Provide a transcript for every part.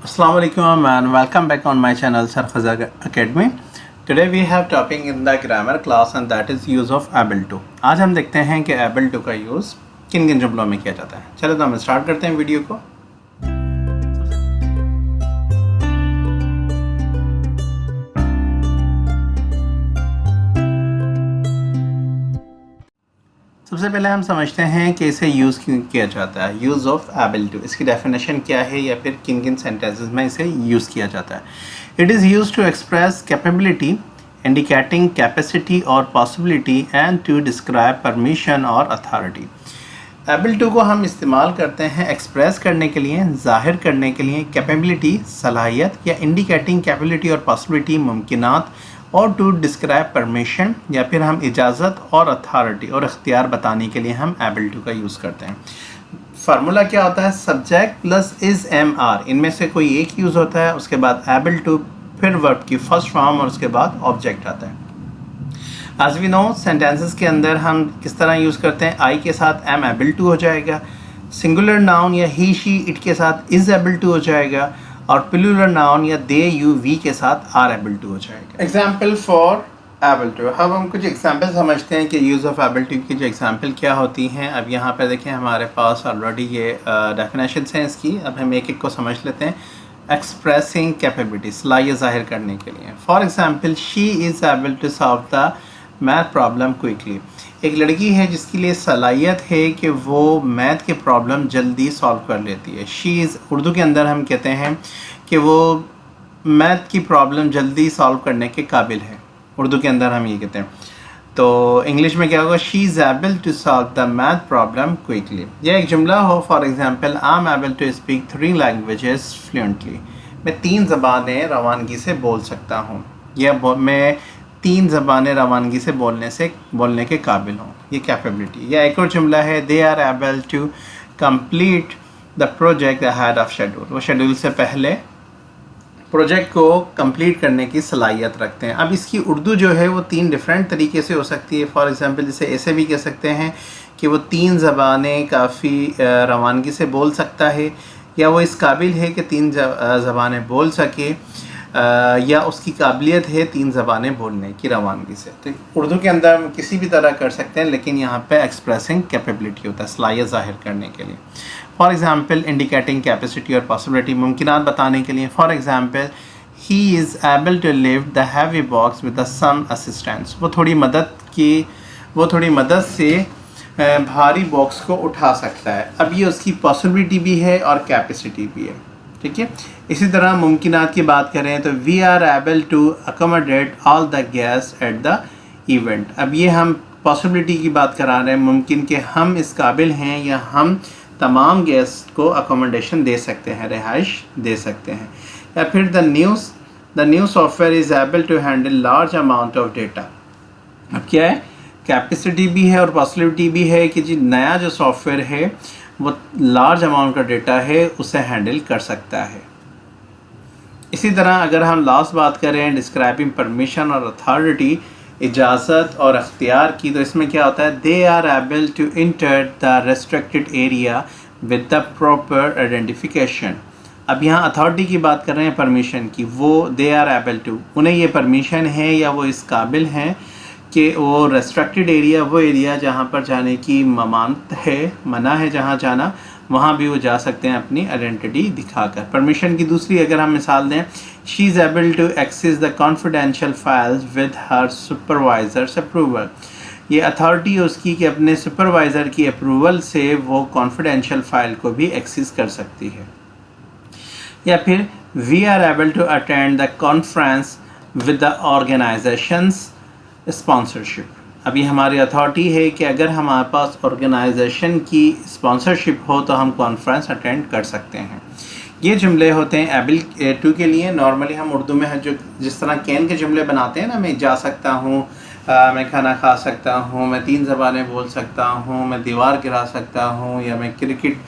Assalamu alaikum and welcome back on my channel Sarfaza Academy. Today we have topic in the grammar class and that is use of able to. आज हम देखते हैं कि able to का use किन किन जुमलों में किया जाता है। चलो तो हम स्टार्ट करते हैं वीडियो को। सबसे पहले हम समझते हैं कि इसे यूज़ क्यों किया जाता है। यूज़ ऑफ एबल टू, इसकी डेफिनेशन क्या है या फिर किन किन सेंटेंसेस में इसे यूज़ किया जाता है। It is use to express capability indicating capacity और possibility and to describe permission और अथॉरिटी। एबल टू को हम इस्तेमाल करते हैं एक्सप्रेस करने के लिए, ज़ाहिर करने के लिए कैपेबिलिटी सलाहियत या इंडिकेटिंग कैपेबिलिटी और पॉसिबिलिटी मुमकिनात, और टू डिस्क्राइब परमिशन या फिर हम इजाज़त और अथॉरिटी और इख्तियार बताने के लिए हम एबल टू का यूज़ करते हैं। फार्मूला क्या होता है? Subject plus is am are, इनमें से कोई एक यूज़ होता है, उसके बाद एबल टू, फिर वर्ब की फर्स्ट फॉर्म और उसके बाद ऑब्जेक्ट आता है। एज वी नो सेंटेंसेस के अंदर हम किस तरह यूज़ करते हैं। आई के साथ एम एबल टू हो जाएगा, सिंगुलर नाउन या ही शी इट के साथ इज़ एबल टू हो जाएगा, और प्लूरल नाउन या दे यू वी के साथ आर एबल टू हो जाएगा। Example for able to. अब हम कुछ एग्जाम्पल समझते हैं कि यूज़ ऑफ एबल टू की जो एग्जाम्पल क्या होती हैं। अब यहाँ पर देखें हमारे पास ऑलरेडी ये डेफिनेशंस हैं इसकी। अब हम एक एक को समझ लेते हैं। एक्सप्रेसिंग कैपेबिलिटी, सलाहियत ज़ाहिर करने के लिए। For example she is able to solve the math problem quickly. एक लड़की है जिसके लिए सलाहियत है कि वो मैथ के प्रॉब्लम जल्दी सॉल्व कर लेती है। शी इज़, उर्दू के अंदर हम कहते हैं कि वो मैथ की प्रॉब्लम जल्दी सॉल्व करने के काबिल है। उर्दू के अंदर हम ये कहते हैं। तो इंग्लिश में क्या होगा? She is able to solve the math problem quickly. या एक जुमला हो, for example I am able to speak 3 languages fluently. मैं 3 ज़बानें रवानगी से बोल सकता हूँ, या मैं 3 ज़बानें रवानगी से बोलने के काबिल हूँ। ये कैपेबिलिटी। या एक और जुमला है, they are able to complete the project ahead of schedule. वो शेड्यूल से पहले प्रोजेक्ट को कंप्लीट करने की सलाहियत रखते हैं। अब इसकी उर्दू जो है वो 3 डिफरेंट तरीके से हो सकती है। फॉर एग्जांपल जैसे ऐसे भी कह सकते हैं कि वो 3 ज़बानें काफ़ी रवानगी से बोल सकता है, या वो इस काबिल है कि 3 ज़बानें बोल सके, या उसकी काबिलियत है 3 ज़बानें बोलने की रवानगी से। तो उर्दू के अंदर हम किसी भी तरह कर सकते हैं, लेकिन यहाँ पे एक्सप्रेसिंग कैपेबिलिटी होता है, सलाहियत ज़ाहिर करने के लिए। फॉर एग्ज़ाम्पल इंडिकेटिंग कैपेसिटी और पॉसिबिलिटी, मुमकिनात बताने के लिए। For example he is able to lift the heavy box with some assistance. वो थोड़ी मदद से भारी बॉक्स को उठा सकता है। अब ये उसकी पॉसिबिलिटी भी है और कैपेसिटी भी है, ठीक है। इसी तरह मुमकिनात की बात करें तो we are able to accommodate all the guest at the event. अब ये हम पॉसिबिलिटी की बात करा रहे हैं, मुमकिन कि हम इस काबिल हैं या हम तमाम गेस्ट को अकोमोडेशन दे सकते हैं, रिहाइश दे सकते हैं। या फिर the new software is able to handle large amount of data. अब क्या है? कैपेसिटी भी है और पॉसिबिलिटी भी है कि जी नया जो सॉफ्टवेयर है वो लार्ज अमाउंट का डेटा है उसे हैंडल कर सकता है। इसी तरह अगर हम लास्ट बात करें डिस्क्राइबिंग परमिशन और अथॉरिटी, इजाज़त और अख्तियार की, तो इसमें क्या होता है? They are able to enter the restricted area with the proper identification. अब यहाँ अथॉरिटी की बात कर रहे हैं, परमिशन की। वो दे आर एबल टू, उन्हें ये परमिशन है या वो इस काबिल हैं कि वो रेस्ट्रिक्टेड एरिया, वो एरिया जहाँ पर जाने की ममानत है, मना है जहाँ जाना, वहाँ भी वो जा सकते हैं अपनी आइडेंटिटी दिखाकर। परमिशन की दूसरी अगर हम मिसाल दें, she is able to access the confidential files with her supervisors approval. ये अथॉरिटी है उसकी कि अपने सुपरवाइज़र की अप्रूवल से वो कॉन्फिडेंशियल फाइल को भी एक्सेस कर सकती है। या फिर we are able to attend the conference with the organisations sponsorship. अभी हमारी अथॉरिटी है कि अगर हमारे पास ऑर्गेनाइजेशन की स्पॉन्सरशिप हो तो हम कॉन्फ्रेंस अटेंड कर सकते हैं। ये जुमले होते हैं एबल टू के लिए। नॉर्मली हम उर्दू में जो जिस तरह कैन के जुमले बनाते हैं ना, मैं जा सकता हूँ, मैं खाना खा सकता हूँ, मैं 3 ज़बानें बोल सकता हूँ, मैं दीवार गिरा सकता हूँ, या मैं क्रिकेट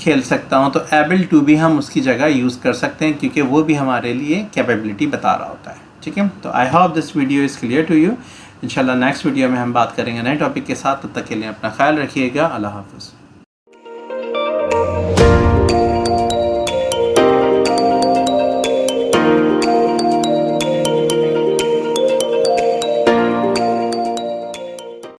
खेल सकता हूँ, तो एबल टू भी हम उसकी जगह यूज़ कर सकते हैं क्योंकि वो भी हमारे लिए कैपेबिलिटी बता रहा होता है, ठीक है। तो I hope this video is clear to you. इंशाल्लाह नेक्स्ट वीडियो में हम बात करेंगे नए टॉपिक के साथ। तब तक के लिए अपना ख्याल रखिएगा। अल्लाह हाफ़िज़।